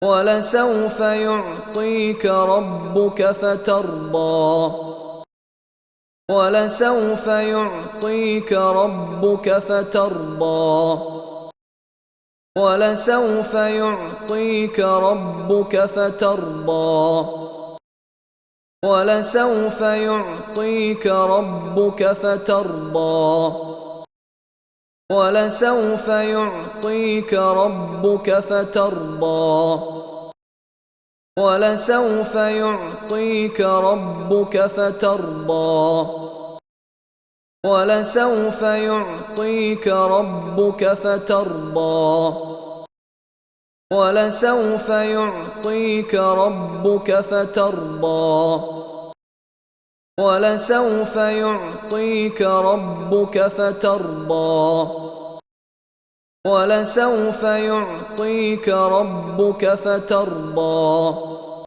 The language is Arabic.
ولسوف يعطيك ربك فترضى ولسوف يعطيك ربك فترضى ولسوف يعطيك ربك فترضى ولسوف يعطيك ربك فترضى ولسوف يعطيك ربك فترضى ولسوف يعطيك ربك فترضى ولسوف يعطيك ربك فترضى ولسوف يعطيك ربك فترضى ولسوف يعطيك ربك فترضى ولسوف يعطيك ربك فترضى